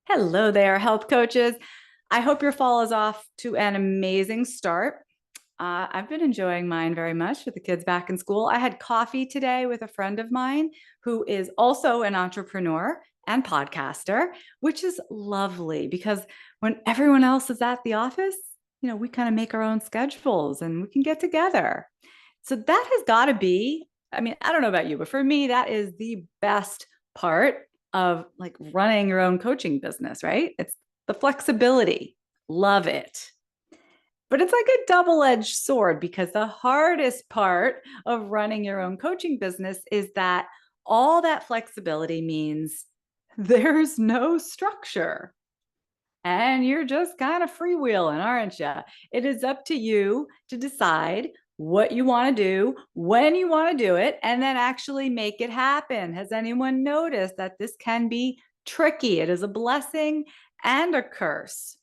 Hello there, health coaches. I hope your fall is off to an amazing start. I've been enjoying mine very much with the kids back in school. I had coffee today with a friend of mine who is also an entrepreneur and podcaster, which is lovely because when everyone else is at the office, we kind of make our own schedules and we can get together. So that has got to be, I don't know about you, but for me, that is the best part of like running your own coaching business, right? It's the flexibility. Love it. But it's like a double edged sword because the hardest part of running your own coaching business is that all that flexibility means there's no structure and you're just kind of freewheeling, aren't you? It is up to you to decide what you want to do, when you want to do it, and then actually make it happen. Has anyone noticed that this can be tricky? It is a blessing and a curse.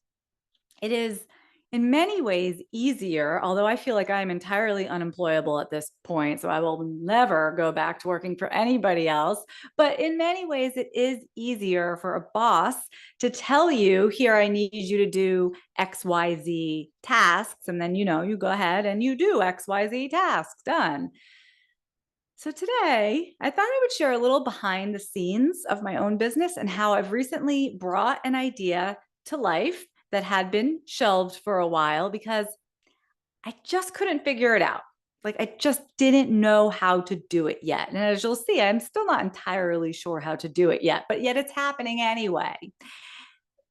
It is in many ways easier, although I feel like I'm entirely unemployable at this point, so I will never go back to working for anybody else. But in many ways, it is easier for a boss to tell you, here, I need you to do XYZ tasks. And then, you go ahead and you do XYZ tasks, done. So today, I thought I would share a little behind the scenes of my own business and how I've recently brought an idea to life that had been shelved for a while because I just couldn't figure it out. Like I just didn't know how to do it yet. And as you'll see, I'm still not entirely sure how to do it yet, but yet it's happening anyway.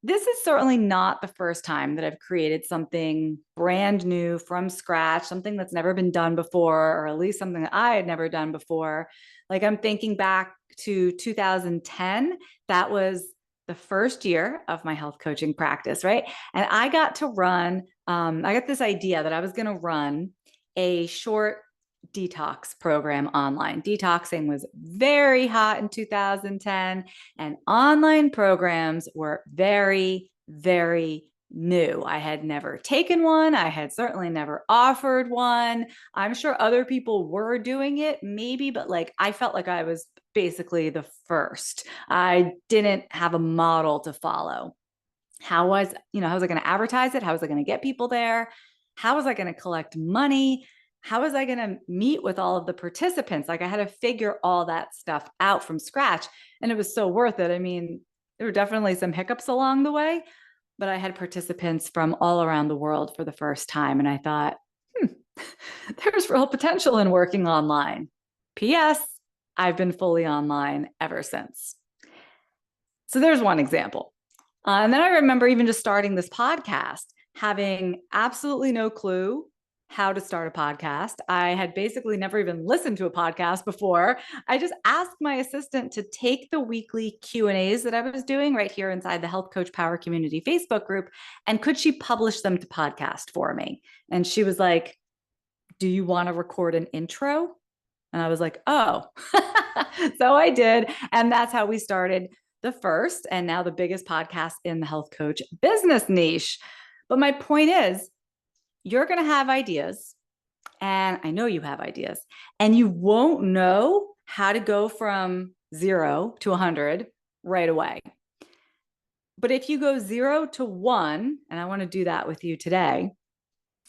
This is certainly not the first time that I've created something brand new from scratch, something that's never been done before, or at least something that I had never done before. Like I'm thinking back to 2010, that was the first year of my health coaching practice, right? And I got to run, I got this idea that I was going to run a short detox program online. Detoxing was very hot in 2010, and online programs were very, very new. I had never taken one. I had certainly never offered one. I'm sure other people were doing it, maybe, but like I felt like I was basically the first. I didn't have a model to follow. How was I going to advertise it? How was I going to get people there? How was I going to collect money? How was I going to meet with all of the participants? Like I had to figure all that stuff out from scratch. And it was so worth it. I mean, there were definitely some hiccups along the way, but I had participants from all around the world for the first time. And I thought, there's real potential in working online. P.S. I've been fully online ever since. So there's one example. And then I remember even just starting this podcast, having absolutely no clue how to start a podcast. I had basically never even listened to a podcast before. I just asked my assistant to take the weekly Q&As that I was doing right here inside the Health Coach Power Community Facebook group, and could she publish them to podcast for me? And she was like, do you want to record an intro? And I was like, oh. So I did. And that's how we started the first and now the biggest podcast in the health coach business niche. But my point is, you're going to have ideas. And I know you have ideas, and you won't know how to go from 0 to 100 right away. But if you go 0 to 1, and I want to do that with you today,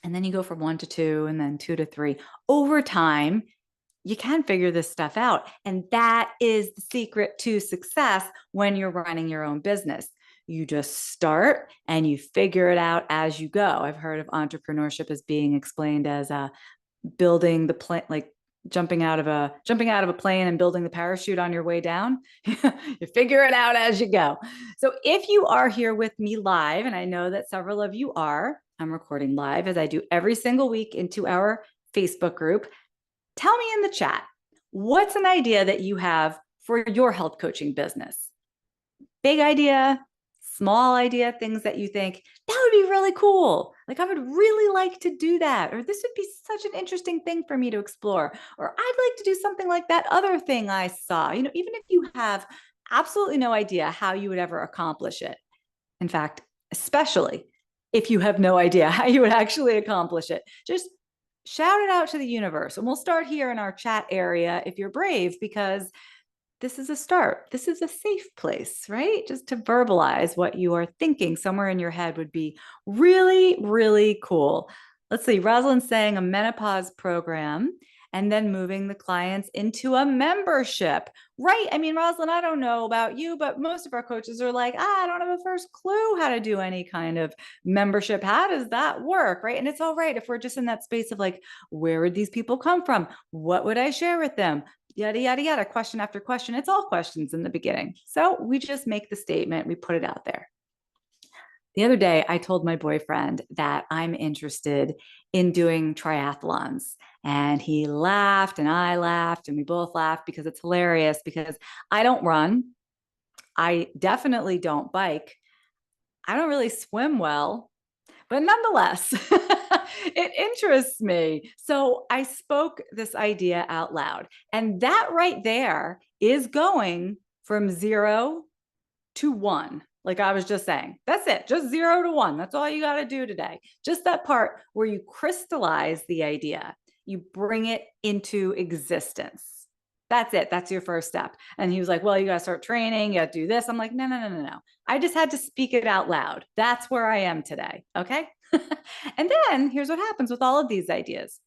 and then you go from 1 to 2 and then 2 to 3, over time, you can figure this stuff out. And that is the secret to success when you're running your own business. You just start and you figure it out as you go. I've heard of entrepreneurship as being explained as building the plane, like jumping out of a plane and building the parachute on your way down. You figure it out as you go. So if you are here with me live, and I know that several of you are, I'm recording live as I do every single week into our Facebook group. Tell me in the chat, what's an idea that you have for your health coaching business? Big idea, small idea, things that you think that would be really cool. Like I would really like to do that, or this would be such an interesting thing for me to explore, or I'd like to do something like that other thing I saw. Even if you have absolutely no idea how you would ever accomplish it. In fact, especially if you have no idea how you would actually accomplish it, just shout it out to the universe. And we'll start here in our chat area if you're brave, because this is a start. This is a safe place, right? Just to verbalize what you are thinking somewhere in your head would be really, really cool. Let's see, Rosalind's saying a menopause program and then moving the clients into a membership, right? I mean, Rosalind, I don't know about you, but most of our coaches are like, I don't have a first clue how to do any kind of membership. How does that work, right? And it's all right if we're just in that space of like, where would these people come from? What would I share with them? Yada, yada, yada, question after question. It's all questions in the beginning. So we just make the statement, we put it out there. The other day, I told my boyfriend that I'm interested in doing triathlons. And he laughed and I laughed and we both laughed because it's hilarious because I don't run. I definitely don't bike. I don't really swim well, but nonetheless, it interests me. So I spoke this idea out loud. And that right there is going from 0 to 1. Like I was just saying, that's it, just 0 to 1. That's all you got to do today. Just that part where you crystallize the idea, you bring it into existence. That's it. That's your first step. And he was like, well, you got to start training. You got to do this. I'm like, no, no, no, no, no. I just had to speak it out loud. That's where I am today. Okay. And then here's what happens with all of these ideas.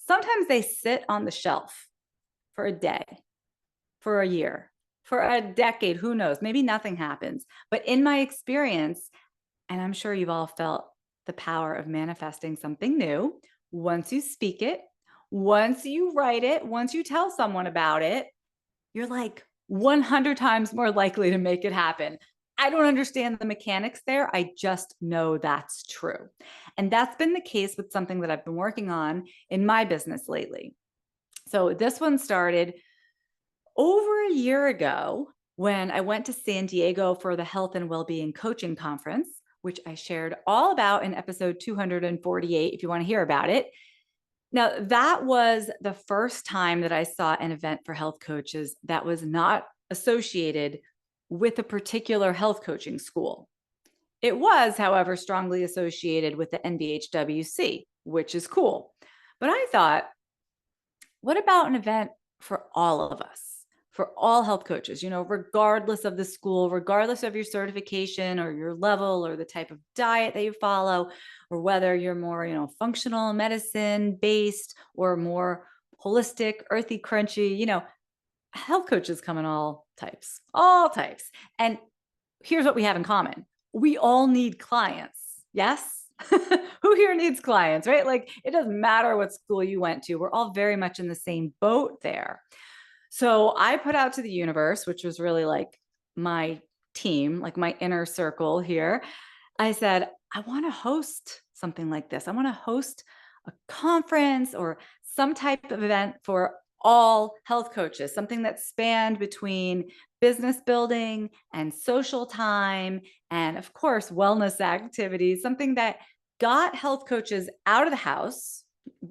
Sometimes they sit on the shelf for a day, for a year, for a decade, who knows? Maybe nothing happens. But in my experience, and I'm sure you've all felt the power of manifesting something new, once you speak it, once you write it, once you tell someone about it, you're like 100 times more likely to make it happen. I don't understand the mechanics there. I just know that's true. And that's been the case with something that I've been working on in my business lately. So this one started over a year ago when I went to San Diego for the Health and Wellbeing Coaching Conference, which I shared all about in episode 248 if you want to hear about it. Now, that was the first time that I saw an event for health coaches that was not associated with a particular health coaching school. It was, however, strongly associated with the NBHWC, which is cool. But I thought, what about an event for all of us? For all health coaches, regardless of the school, regardless of your certification or your level or the type of diet that you follow, or whether you're more, functional medicine based or more holistic, earthy, crunchy, health coaches come in all types, all types. And here's what we have in common. We all need clients. Yes. Who here needs clients, right? Like it doesn't matter what school you went to. We're all very much in the same boat there. So I put out to the universe, which was really like my team, like my inner circle here. I said, I want to host something like this. I want to host a conference or some type of event for all health coaches, something that spanned between business building and social time, and of course, wellness activities, something that got health coaches out of the house.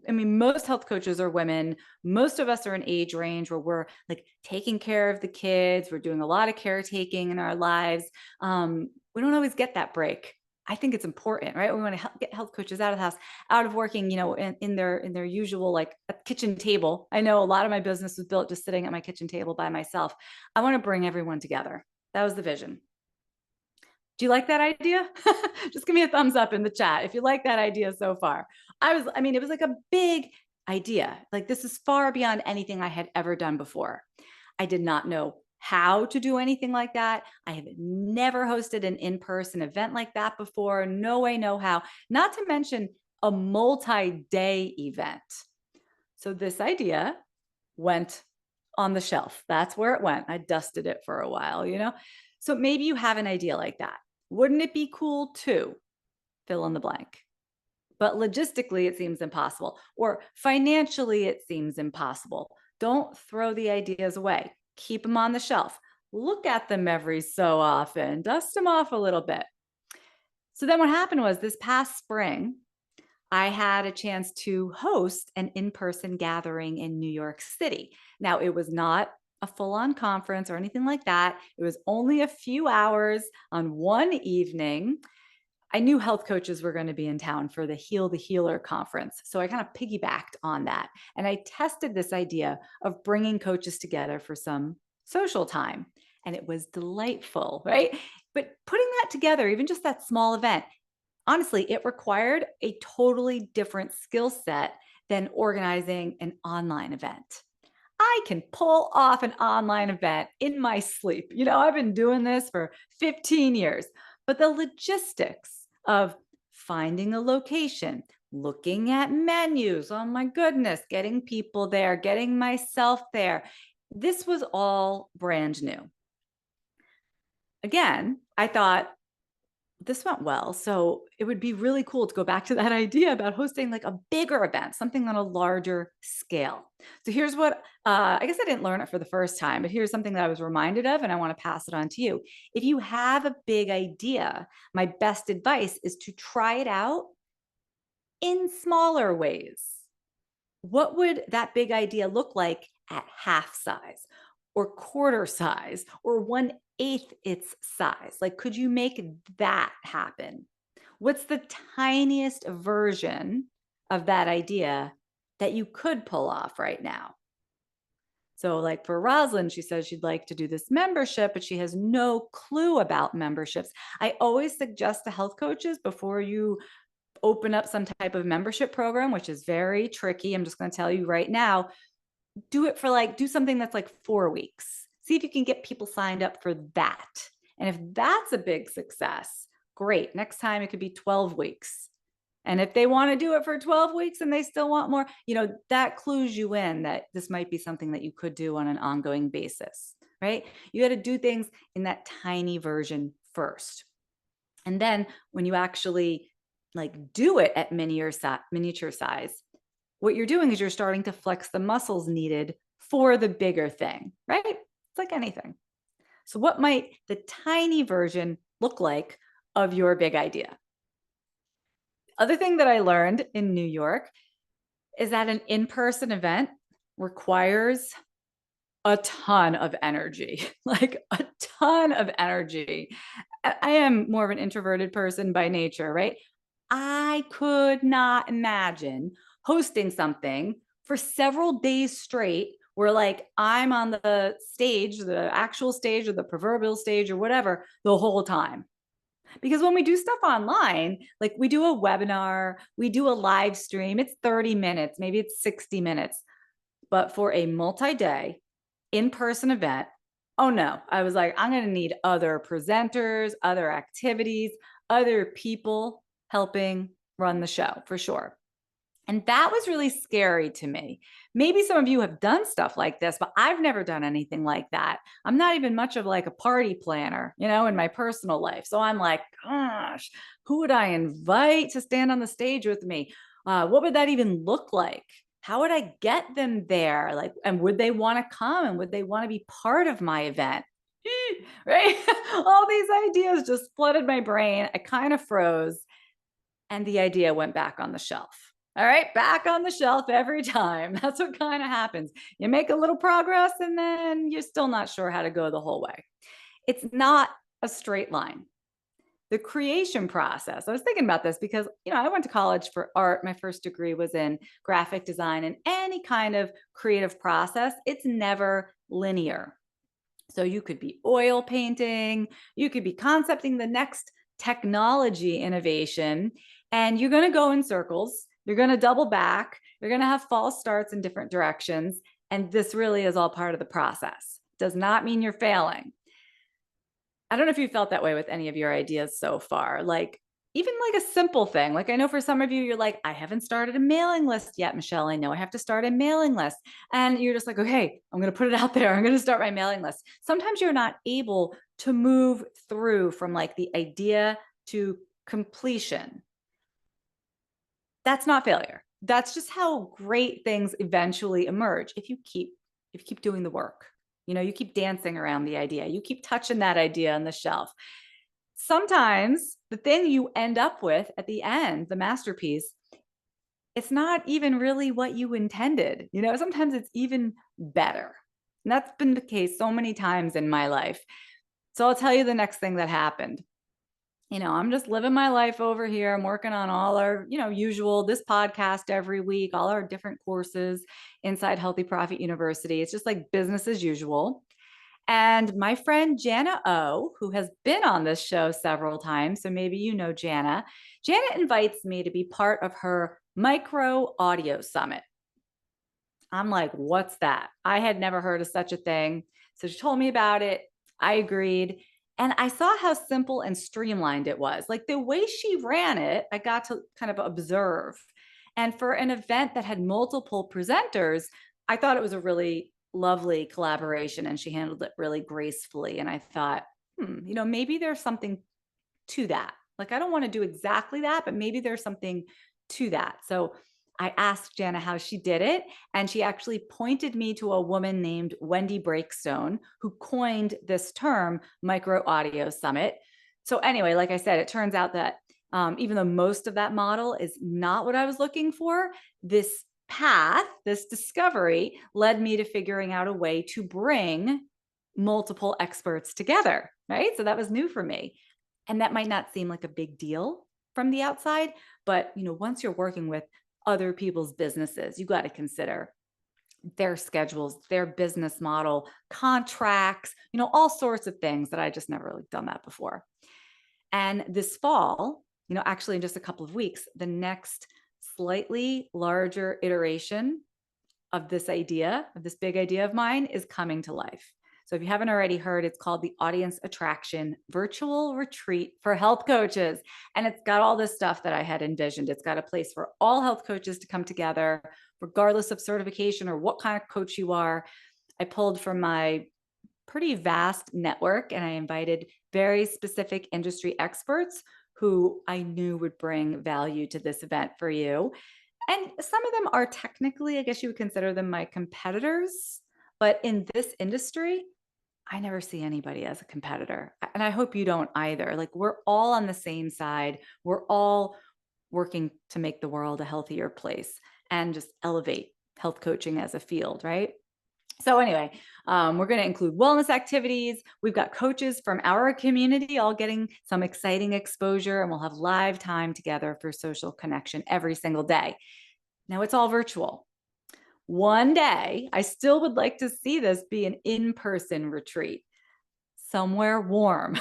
I mean, most health coaches are women. Most of us are an age range where we're like taking care of the kids. We're doing a lot of caretaking in our lives. We don't always get that break. I think it's important, right? We want to get health coaches out of the house, out of working, in their usual like kitchen table. I know a lot of my business was built just sitting at my kitchen table by myself. I want to bring everyone together. That was the vision. Do you like that idea? Just give me a thumbs up in the chat if you like that idea so far. It was like a big idea. Like this is far beyond anything I had ever done before. I did not know how to do anything like that. I have never hosted an in-person event like that before. No way, no how. Not to mention a multi-day event. So this idea went on the shelf. That's where it went. I dusted it for a while. So maybe you have an idea like that. Wouldn't it be cool to fill in the blank? But logistically, it seems impossible, or financially, it seems impossible. Don't throw the ideas away. Keep them on the shelf. Look at them every so often. Dust them off a little bit. So then what happened was this past spring, I had a chance to host an in-person gathering in New York City. Now, it was not a full-on conference or anything like that. It was only a few hours on one evening. I knew health coaches were going to be in town for the Heal the Healer conference. So I kind of piggybacked on that. And I tested this idea of bringing coaches together for some social time. And it was delightful, right? But putting that together, even just that small event, honestly, it required a totally different skill set than organizing an online event. I can pull off an online event in my sleep. I've been doing this for 15 years, but the logistics of finding a location, looking at menus, oh my goodness, getting people there, getting myself there, this was all brand new. Again, I thought, this went well. So it would be really cool to go back to that idea about hosting like a bigger event, something on a larger scale. So here's what I guess I didn't learn it for the first time, but here's something that I was reminded of, and I want to pass it on to you. If you have a big idea, my best advice is to try it out in smaller ways. What would that big idea look like at half size or quarter size or 1/8 its size? Like, could you make that happen? What's the tiniest version of that idea that you could pull off right now? So, like for Rosalind, she says she'd like to do this membership, but she has no clue about memberships. I always suggest to health coaches before you open up some type of membership program, which is very tricky. I'm just going to tell you right now, do something that's like 4 weeks. See if you can get people signed up for that. And if that's a big success, great. Next time it could be 12 weeks. And if they want to do it for 12 weeks and they still want more, that clues you in that this might be something that you could do on an ongoing basis, right? You got to do things in that tiny version first. And then when you actually like do it at miniature size, what you're doing is you're starting to flex the muscles needed for the bigger thing, right? It's like anything. So what might the tiny version look like of your big idea? Other thing that I learned in New York is that an in-person event requires a ton of energy, like a ton of energy. I am more of an introverted person by nature, right? I could not imagine hosting something for several days straight where like I'm on the stage, the actual stage or the proverbial stage or whatever, the whole time. Because when we do stuff online, like we do a webinar, we do a live stream, it's 30 minutes, maybe it's 60 minutes. But for a multi-day in-person event, oh no, I was like, I'm going to need other presenters, other activities, other people helping run the show for sure. And that was really scary to me. Maybe some of you have done stuff like this, but I've never done anything like that. I'm not even much of like a party planner, in my personal life. So I'm like, gosh, who would I invite to stand on the stage with me? What would that even look like? How would I get them there? Like, and would they want to come? And would they want to be part of my event? Right? All these ideas just flooded my brain. I kind of froze, and the idea went back on the shelf. All right, back on the shelf every time. That's what kind of happens. You make a little progress and then you're still not sure how to go the whole way. It's not a straight line. The creation process, I was thinking about this because, I went to college for art. My first degree was in graphic design, and any kind of creative process, it's never linear. So you could be oil painting, you could be concepting the next technology innovation, and you're going to go in circles. You're going to double back. You're going to have false starts in different directions. And this really is all part of the process. Does not mean you're failing. I don't know if you felt that way with any of your ideas so far. Like, even like a simple thing. Like, I know for some of you, you're like, I haven't started a mailing list yet, Michelle. I know I have to start a mailing list. And you're just like, okay, I'm going to put it out there. I'm going to start my mailing list. Sometimes you're not able to move through from like the idea to completion. That's not failure. That's just how great things eventually emerge if you keep doing the work. You keep dancing around the idea. You keep touching that idea on the shelf. Sometimes the thing you end up with at the end, the masterpiece, it's not even really what you intended. Sometimes it's even better. And that's been the case so many times in my life. So I'll tell you the next thing that happened. I'm just living my life over here. I'm working on all our, usual, this podcast every week, all our different courses inside Healthy Profit University. It's just like business as usual. And my friend Jana O, who has been on this show several times, so maybe you know Jana, Jana invites me to be part of her micro audio summit. I'm like, what's that? I had never heard of such a thing. So she told me about it. I agreed. And I saw how simple and streamlined it was. Like the way she ran it, I got to kind of observe. And for an event that had multiple presenters, I thought it was a really lovely collaboration and she handled it really gracefully. And I thought, maybe there's something to that. Like, I don't want to do exactly that, but maybe there's something to that. So I asked Jana how she did it, and she actually pointed me to a woman named Wendy Breakstone, who coined this term, micro audio summit. So, anyway, like I said, it turns out that even though most of that model is not what I was looking for, this path, this discovery led me to figuring out a way to bring multiple experts together, right? So that was new for me. And that might not seem like a big deal from the outside, but once you're working with other people's businesses, you got to consider their schedules, their business model, contracts, all sorts of things that I just never really done that before. And this fall, actually in just a couple of weeks, the next slightly larger iteration of this idea, of this big idea of mine, is coming to life. So if you haven't already heard, it's called the Audience Attraction Virtual Retreat for Health Coaches. And it's got all this stuff that I had envisioned. It's got a place for all health coaches to come together, regardless of certification or what kind of coach you are. I pulled from my pretty vast network and I invited very specific industry experts who I knew would bring value to this event for you. And some of them are technically, I guess you would consider them my competitors. But in this industry, I never see anybody as a competitor. And I hope you don't either. Like, we're all on the same side. We're all working to make the world a healthier place and just elevate health coaching as a field, right? So anyway, we're going to include wellness activities. We've got coaches from our community all getting some exciting exposure, and we'll have live time together for social connection every single day. Now it's all virtual. One day, I still would like to see this be an in-person retreat, somewhere warm,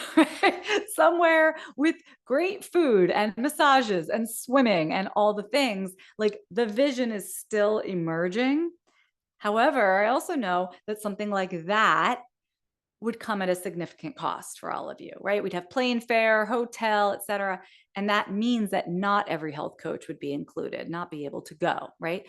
somewhere with great food and massages and swimming and all the things. Like, the vision is still emerging. However, I also know that something like that would come at a significant cost for all of you, right? We'd have plane fare, hotel, et cetera. And that means that not every health coach would be included, not be able to go, right?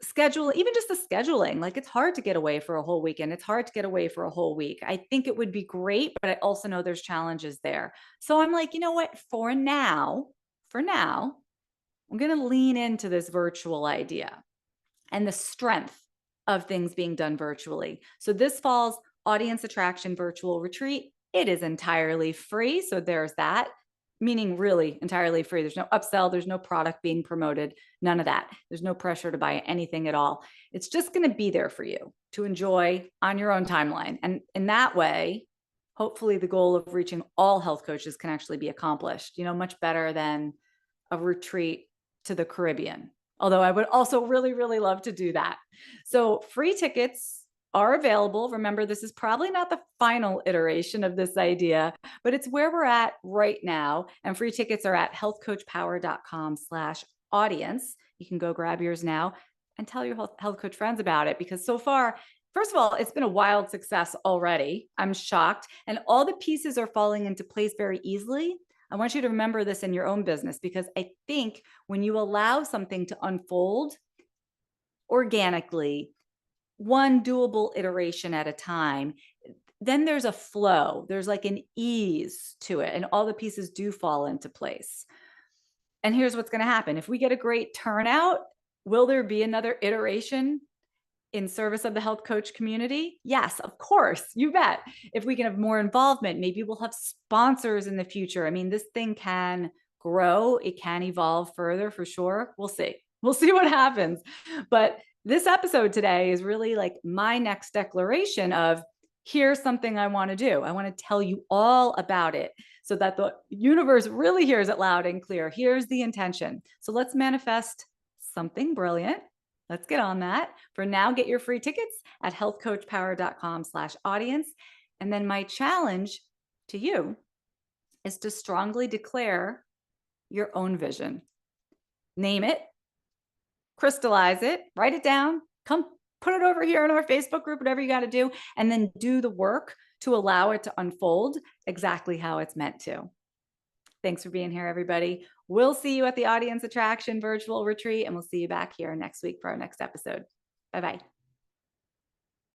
Schedule, even just the scheduling, like, it's hard to get away for a whole weekend. It's hard to get away for a whole week. I think it would be great, but I also know there's challenges there. So I'm like, you know what? For now, I'm going to lean into this virtual idea and the strength of things being done virtually. So this fall's Audience Attraction Virtual Retreat, it is entirely free. So there's that, meaning really entirely free. There's no upsell, there's no product being promoted, none of that. There's no pressure to buy anything at all. It's just going to be there for you to enjoy on your own timeline. And in that way, hopefully the goal of reaching all health coaches can actually be accomplished, much better than a retreat to the Caribbean. Although I would also really, really love to do that. So free tickets are available. Remember, this is probably not the final iteration of this idea, but it's where we're at right now. And free tickets are at healthcoachpower.com/audience. You can go grab yours now and tell your health coach friends about it, because so far, first of all, it's been a wild success already. I'm shocked. And all the pieces are falling into place very easily. I want you to remember this in your own business, because I think when you allow something to unfold organically, one doable iteration at a time, then there's a flow. There's like an ease to it, and all the pieces do fall into place. And here's what's going to happen. If we get a great turnout, will there be another iteration in service of the health coach community? Yes, of course, you bet. If we can have more involvement, maybe we'll have sponsors in the future. I mean, this thing can grow, it can evolve further for sure. We'll see. We'll see what happens. But this episode today is really like my next declaration of, here's something I want to do. I want to tell you all about it so that the universe really hears it loud and clear. Here's the intention. So let's manifest something brilliant. Let's get on that. For now, get your free tickets at healthcoachpower.com/audience. And then my challenge to you is to strongly declare your own vision. Name it, crystallize it, write it down, come put it over here in our Facebook group, whatever you got to do, and then do the work to allow it to unfold exactly how it's meant to. Thanks for being here, everybody. We'll see you at the Audience Attraction Virtual Retreat, and we'll see you back here next week for our next episode. Bye-bye.